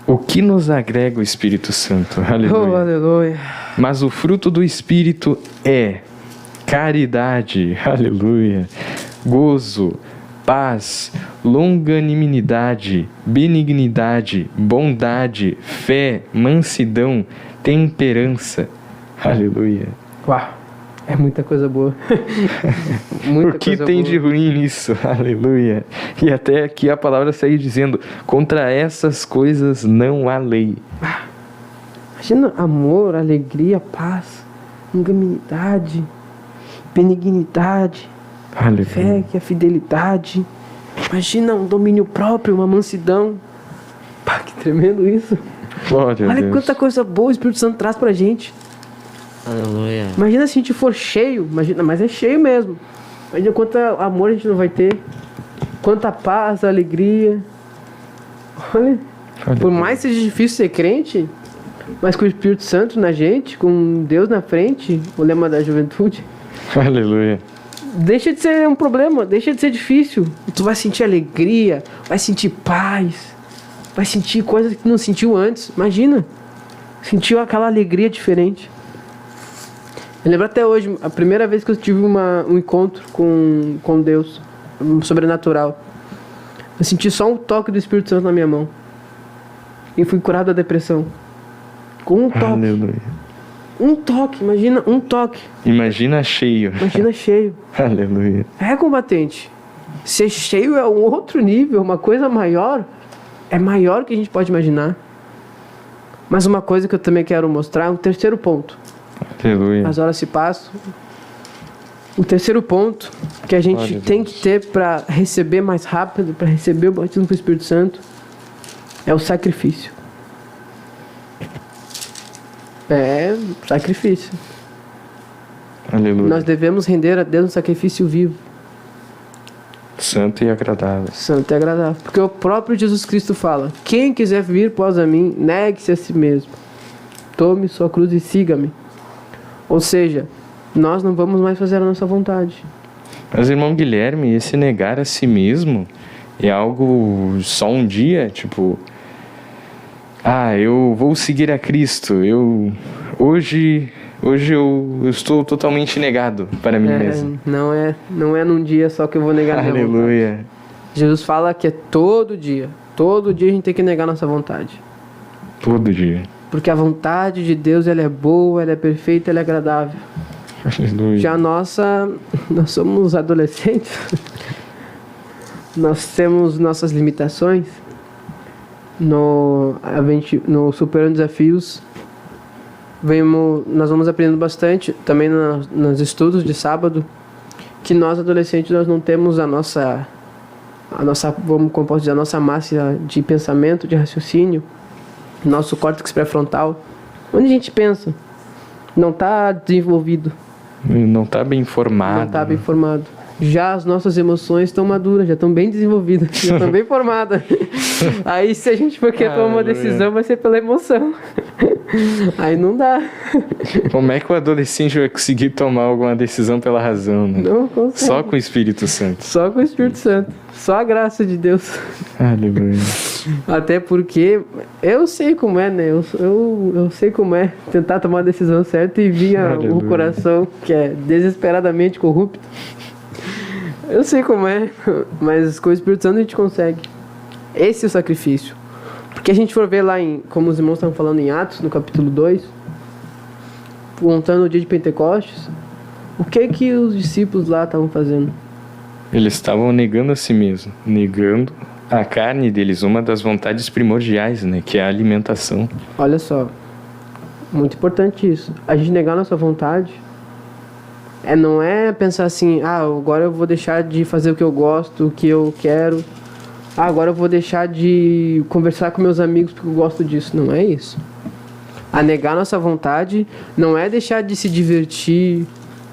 o que nos agrega o Espírito Santo. Aleluia. Oh, aleluia. Mas o fruto do Espírito é caridade, aleluia, gozo, paz, longanimidade, benignidade, bondade, fé, mansidão, temperança. Aleluia. Uau, é muita coisa boa. Muita O que coisa tem boa. de ruim nisso? Aleluia. E até aqui a palavra segue dizendo: contra essas coisas não há lei. Imagina amor, alegria, paz, longanimidade, benignidade, Aleluia. fé, que é fidelidade. Imagina um domínio próprio, uma mansidão. Pá, que tremendo isso. Glória a Olha Deus. quanta coisa boa o Espírito Santo traz pra gente. Aleluia. Imagina se a gente for cheio, imagina, mas é cheio mesmo. Imagina quanto amor a gente não vai ter, quanta paz, alegria. Olha, por mais que seja difícil ser crente, mas com o Espírito Santo na gente, com Deus na frente, o lema da juventude, Aleluia. deixa de ser um problema, deixa de ser difícil. Tu vai sentir alegria, vai sentir paz, vai sentir coisas que não sentiu antes. Imagina, sentiu aquela alegria diferente. Eu lembro até hoje, a primeira vez que eu tive um encontro com Deus, sobrenatural. Eu senti só um toque do Espírito Santo na minha mão. E fui curado da depressão. Com um toque. Aleluia. Um toque, imagina, um toque. Imagina cheio. Imagina cheio. Aleluia. É, combatente. Ser cheio é um outro nível, uma coisa maior. É maior que a gente pode imaginar. Mas uma coisa que eu também quero mostrar, um terceiro ponto. Aleluia. As horas se passam. O terceiro ponto que a gente Glória a tem Deus. que ter para receber mais rápido, para receber o batismo com o Espírito Santo, é o sacrifício. É, sacrifício. Aleluia. Nós devemos render a Deus um sacrifício vivo, Santo e agradável. santo e agradável. Porque o próprio Jesus Cristo fala: quem quiser vir após a mim, negue-se a si mesmo. Tome sua cruz e siga-me. Ou seja, nós não vamos mais fazer a nossa vontade. Mas, irmão Guilherme, esse negar a si mesmo é algo só um dia? Tipo, eu vou seguir a Cristo. Hoje eu estou totalmente negado para mim mesmo. Não é num dia só que eu vou negar a minha vontade. Aleluia. Jesus fala que é todo dia. Todo dia a gente tem que negar nossa vontade. Todo dia. Porque a vontade de Deus, ela é boa, ela é perfeita, ela é agradável. Aleluia. Já nós somos adolescentes. Nós temos nossas limitações. No Superando Desafios, nós vamos aprendendo bastante, também nos estudos de sábado, que nós adolescentes nós não temos a nossa como posso dizer, a nossa massa de pensamento, de raciocínio, nosso córtex pré-frontal, onde a gente pensa, não está desenvolvido, Não está bem formado. não está bem formado. Já as nossas emoções estão maduras, já estão bem desenvolvidas, já estão bem formadas. Aí se a gente for querer tomar uma Aleluia. decisão, vai ser pela emoção. Aí não dá. Como é que o adolescente vai conseguir tomar alguma decisão pela razão, né? Não consegue. Só com o Espírito Santo. Só com o Espírito Santo. Só a graça de Deus. Aleluia. Até porque eu sei como é, né? Eu sei como é tentar tomar a decisão certa e vir Aleluia. o coração que é desesperadamente corrupto. Eu sei como é, mas com o Espírito Santo a gente consegue. Esse é o sacrifício. Porque a gente for ver lá, como os irmãos estavam falando em Atos, no capítulo 2, contando o dia de Pentecostes, o que os discípulos lá estavam fazendo? Eles estavam negando a si mesmo, negando a carne deles, uma das vontades primordiais, né? Que é a alimentação. Olha só, muito importante isso. A gente negar a nossa vontade não é pensar assim, agora eu vou deixar de fazer o que eu gosto, o que eu quero. Agora eu vou deixar de conversar com meus amigos porque eu gosto disso. Não é isso. A negar nossa vontade não é deixar de se divertir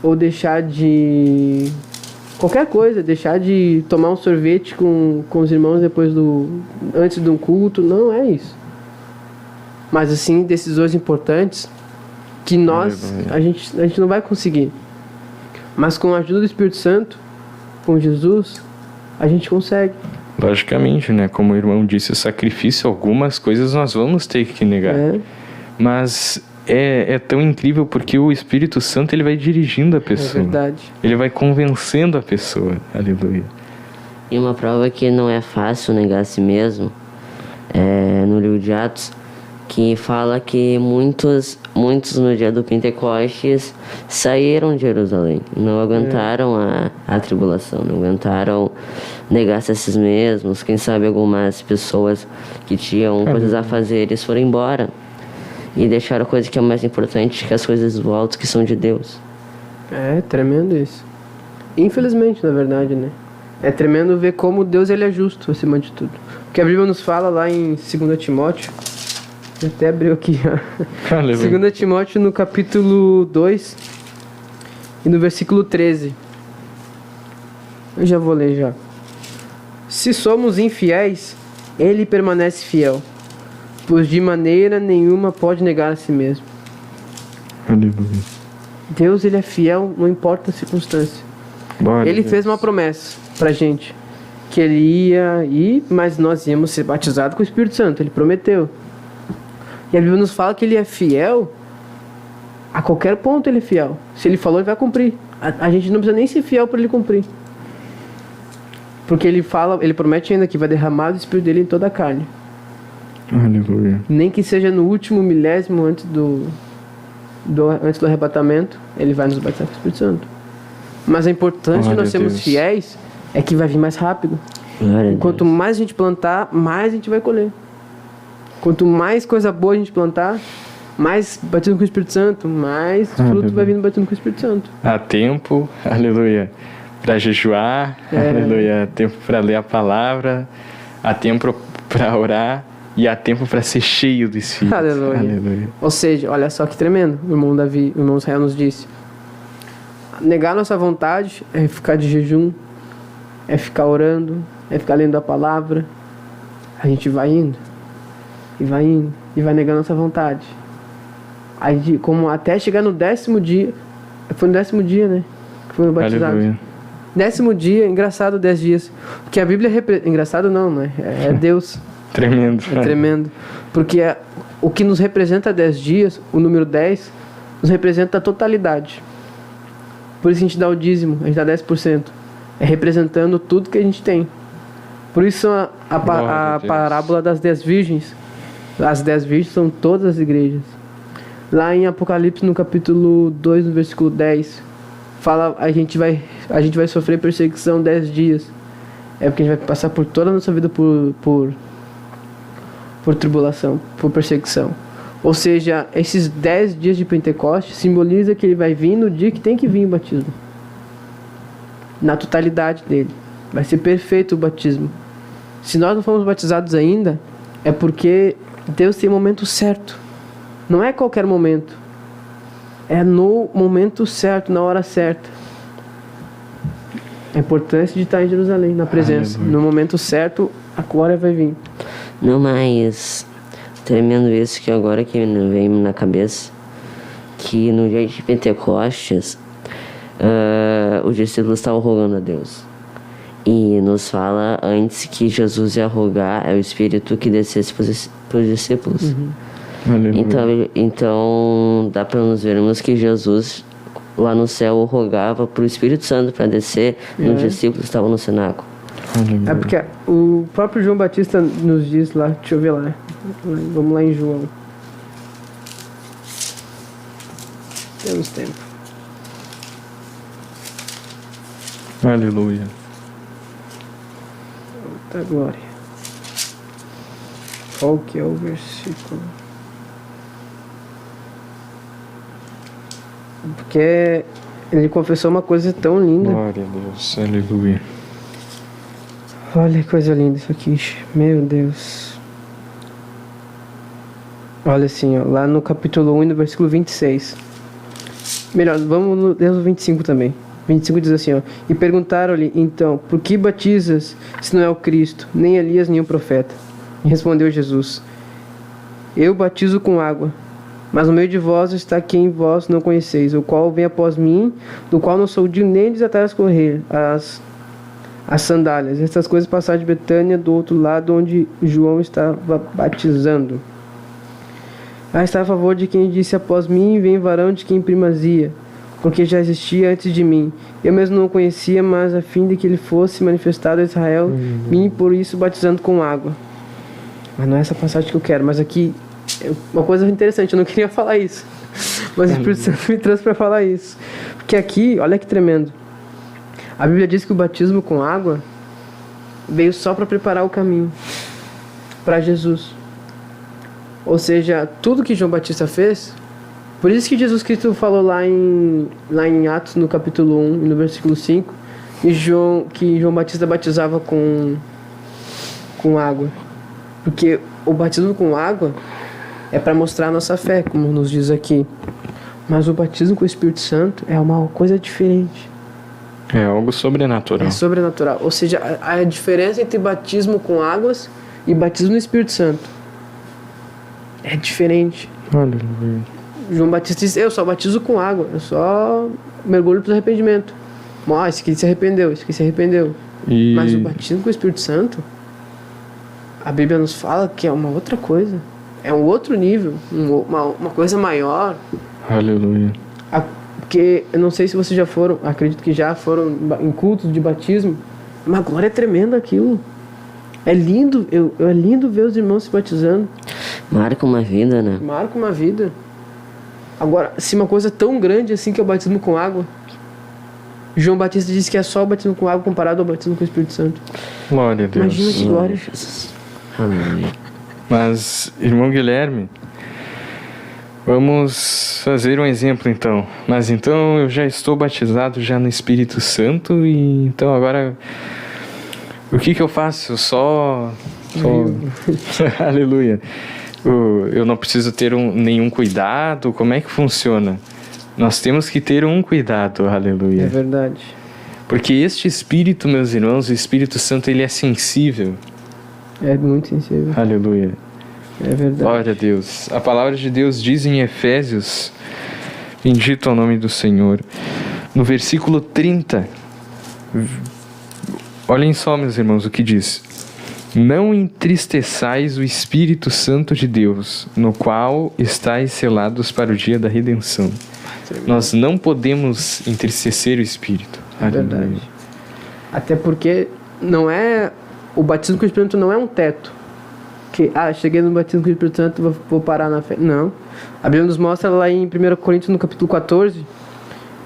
ou deixar de qualquer coisa, deixar de tomar um sorvete com os irmãos antes de um culto. Não é isso. Mas assim, decisões importantes que a gente não vai conseguir. Mas com a ajuda do Espírito Santo, com Jesus, a gente consegue. Logicamente, né? Como o irmão disse, o sacrifício, algumas coisas nós vamos ter que negar. Mas é tão incrível porque o Espírito Santo ele vai dirigindo a pessoa. É verdade. Ele vai convencendo a pessoa. Aleluia. E uma prova que não é fácil negar a si mesmo, no livro de Atos, que fala que muitos no dia do Pentecostes saíram de Jerusalém, não aguentaram a tribulação, não aguentaram negar-se a si mesmos. Quem sabe algumas pessoas que tinham coisas a fazer, eles foram embora e deixaram a coisa que é mais importante, que as coisas do alto, que são de Deus. É tremendo isso. Infelizmente, na verdade, né? É tremendo ver como Deus ele é justo acima de tudo. Porque a Bíblia nos fala lá em 2 Timóteo, eu até abriu aqui, ó. 2 Timóteo no capítulo 2 e no versículo 13. Eu já vou ler já. Se somos infiéis, ele permanece fiel, pois de maneira nenhuma pode negar a si mesmo. Aleluia. Deus ele é fiel, não importa a circunstância. Ele fez uma promessa pra gente, que ele ia ir, mas nós íamos ser batizados com o Espírito Santo. Ele prometeu. E a Bíblia nos fala que ele é fiel a qualquer ponto. Ele é fiel. Se ele falou, ele vai cumprir. A gente não precisa nem ser fiel para ele cumprir, porque ele fala, ele promete ainda que vai derramar o Espírito dele em toda a carne. Aleluia. Nem que seja no último milésimo antes do arrebatamento, ele vai nos batizar com o Espírito Santo. Mas a importância de nós sermos fiéis é que vai vir mais rápido. Quanto mais a gente plantar, mais a gente vai colher. Quanto mais coisa boa a gente plantar, mais batismo com o Espírito Santo, mais fruto vai vindo batendo com o Espírito Santo. Há tempo, aleluia, para jejuar, aleluia, há tempo para ler a palavra, há tempo para orar e há tempo para ser cheio do Espírito. Aleluia. Aleluia. Ou seja, olha só que tremendo, o irmão Davi, o irmão Israel nos disse: negar nossa vontade é ficar de jejum, é ficar orando, é ficar lendo a palavra. A gente vai indo, e vai indo, e vai negando nossa vontade. Aí, como até chegar no 10º dia, foi no 10º dia, né, que foi batizado. Aleluia. 10º dia, engraçado, 10 dias. Porque a Bíblia engraçado não, né? É Deus. Tremendo. É tremendo. Porque o que nos representa 10 dias, o número 10, nos representa a totalidade. Por isso a gente dá o dízimo, a gente dá 10%. É representando tudo que a gente tem. Por isso a parábola das 10 virgens. As 10 virgens são todas as igrejas. Lá em Apocalipse, no capítulo 2, no versículo 10, fala, a gente vai sofrer perseguição 10 dias. É porque a gente vai passar por toda a nossa vida por tribulação, por perseguição. Ou seja, esses 10 dias de Pentecostes simboliza que ele vai vir no dia que tem que vir o batismo. Na totalidade dele. Vai ser perfeito o batismo. Se nós não fomos batizados ainda, é porque Deus tem o momento certo. Não é qualquer momento. É no momento certo, na hora certa. A importância de estar em Jerusalém, na presença. No momento certo, a glória vai vir. Não, mas tremendo isso que agora que vem na cabeça, que no dia de Pentecostes, os discípulos estavam rogando a Deus. E nos fala antes que Jesus ia rogar, é o Espírito que descesse para os discípulos. Uhum. Então dá para nós vermos que Jesus lá no céu rogava para o Espírito Santo para descer nos discípulos que estavam no cenáculo. É porque o próprio João Batista nos diz lá, deixa eu ver lá, vamos lá em João. Temos tempo. Aleluia. Da glória. Qual que é o versículo? Porque ele confessou uma coisa tão linda. Glória a Deus, aleluia. Olha que coisa linda isso aqui, meu Deus. Olha assim, ó, lá no capítulo 1, no versículo 26. Melhor, vamos no 25 também. 25 diz assim, ó: e perguntaram-lhe, então, por que batizas, se não é o Cristo, nem Elias, nem o profeta? E respondeu Jesus: eu batizo com água, mas no meio de vós está quem vós não conheceis, o qual vem após mim, do qual não sou digno nem desatar as sandálias. Estas coisas passaram de Betânia, do outro lado onde João estava batizando. Está a favor de quem disse: após mim vem varão de quem primazia, porque já existia antes de mim. Eu mesmo não o conhecia, mas a fim de que ele fosse manifestado a Israel, vim por isso batizando com água. Mas não é essa passagem que eu quero, mas aqui é uma coisa interessante, eu não queria falar isso, mas o Espírito Santo me trouxe para falar isso. Porque aqui, olha que tremendo. A Bíblia diz que o batismo com água veio só para preparar o caminho para Jesus. Ou seja, tudo que João Batista fez, por isso que Jesus Cristo falou lá em Atos, no capítulo 1, no versículo 5, que João Batista batizava com água. Porque o batismo com água é para mostrar a nossa fé, como nos diz aqui. Mas o batismo com o Espírito Santo é uma coisa diferente. É algo sobrenatural. É sobrenatural. Ou seja, a diferença entre batismo com águas e batismo no Espírito Santo é diferente. Aleluia. João Batista disse, eu só batizo com água, eu só mergulho para o arrependimento. Mas esse aqui se arrependeu, esse aqui se arrependeu. Mas o batismo com o Espírito Santo, a Bíblia nos fala que é uma outra coisa. É um outro nível, uma coisa maior. Aleluia. Porque eu não sei se vocês já foram, acredito que já foram em cultos de batismo. Uma glória tremenda aquilo. É lindo, é lindo ver os irmãos se batizando. Marca uma vida, né? Marca uma vida. Agora, se uma coisa tão grande assim que é o batismo com água, João Batista disse que é só o batismo com água comparado ao batismo com o Espírito Santo. Glória a Deus. Imagina que glória. Amém. Mas, irmão Guilherme, vamos fazer um exemplo então. Mas então eu já estou batizado já no Espírito Santo e então agora o que eu faço? Só... Aleluia. Eu não preciso ter nenhum cuidado? Como é que funciona? Nós temos que ter um cuidado, aleluia. É verdade. Porque este Espírito, meus irmãos, o Espírito Santo, ele é sensível. É muito sensível. Aleluia. É verdade. Glória a Deus. A palavra de Deus diz em Efésios, bendito é o nome do Senhor, no versículo 30, olhem só, meus irmãos, o que diz: não entristeçais o Espírito Santo de Deus, no qual estáis selados para o dia da redenção. Nós não podemos entristecer o Espírito. É verdade. Até porque não é... O batismo com o Espírito Santo não é um teto. Que, cheguei no batismo com o Espírito Santo, vou parar na fé. Não. A Bíblia nos mostra lá em 1 Coríntios, no capítulo 14,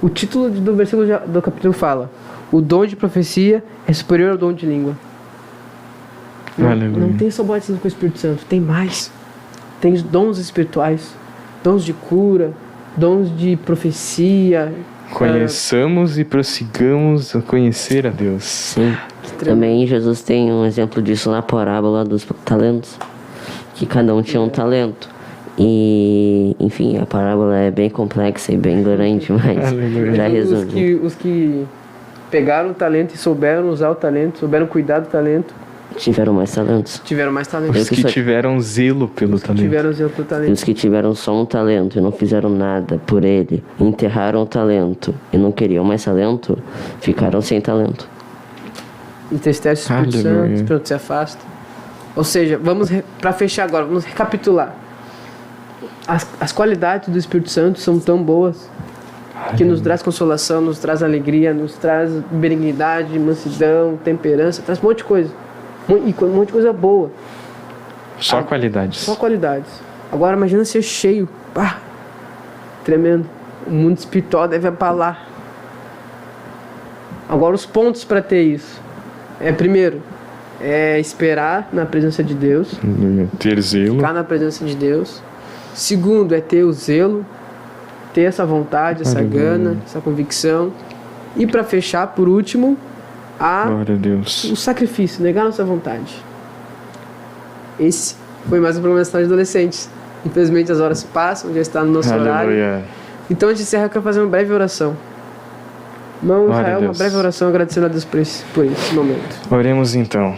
o título do versículo do capítulo fala: o dom de profecia é superior ao dom de língua. Não tem só batismo com o Espírito Santo, tem mais. Tem dons espirituais, dons de cura, dons de profecia. Conheçamos e prossigamos a conhecer a Deus. Também Jesus tem um exemplo disso na parábola dos talentos, que cada um tinha um talento. E, enfim, a parábola é bem complexa e bem grande, mas já resume. Os que pegaram o talento e souberam usar o talento, souberam cuidar do talento, tiveram mais talentos. Os que tiveram zelo pelo talento. E os que tiveram só um talento e não fizeram nada por ele, enterraram o talento e não queriam mais talento, ficaram sem talento. Entristece o Espírito Santo, o Espírito se afasta. Ou seja, para fechar agora, vamos recapitular. As qualidades do Espírito Santo são tão boas que nos traz consolação, nos traz alegria, nos traz benignidade, mansidão, temperança, traz um monte de coisa. E um monte de coisa boa. Só qualidades. Só qualidades. Agora imagina ser cheio. Tremendo. O mundo espiritual deve abalar. Agora os pontos para ter isso. Primeiro, esperar na presença de Deus. Ter zelo. Ficar na presença de Deus. Segundo, é ter o zelo. Ter essa vontade, essa gana, essa convicção. E para fechar, por último, glória a Deus, o sacrifício, negar nossa vontade. Esse foi mais um programa de adolescentes. Infelizmente as horas passam, já está no nosso horário. Então a gente encerra, eu quero fazer uma breve oração. Irmão Israel, uma breve oração agradecendo a Deus por esse momento. Oremos então.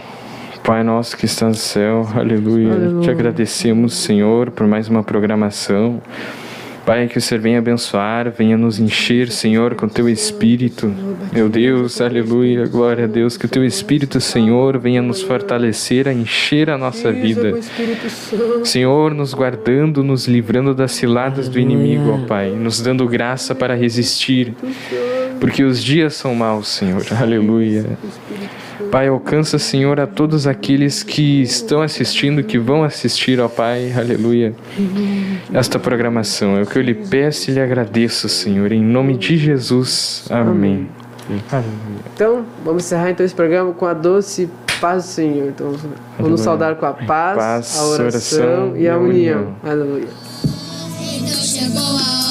Pai nosso que está no céu, aleluia. Te agradecemos, Senhor, por mais uma programação. Pai, que o Senhor venha abençoar, venha nos encher, Senhor, com o Teu Espírito. Meu Deus, aleluia, glória a Deus. Que o Teu Espírito, Senhor, venha nos fortalecer, a encher a nossa vida. Senhor, nos guardando, nos livrando das ciladas do inimigo, ó Pai. Nos dando graça para resistir, porque os dias são maus, Senhor. Aleluia. Pai, alcança, Senhor, a todos aqueles que estão assistindo, que vão assistir, ó Pai, aleluia, esta programação. É o que eu lhe peço e lhe agradeço, Senhor, em nome de Jesus. Amém. Então, vamos encerrar então esse programa com a doce paz do Senhor. Então, vamos nos saudar com a paz, a oração e a união. Aleluia. Então chegou a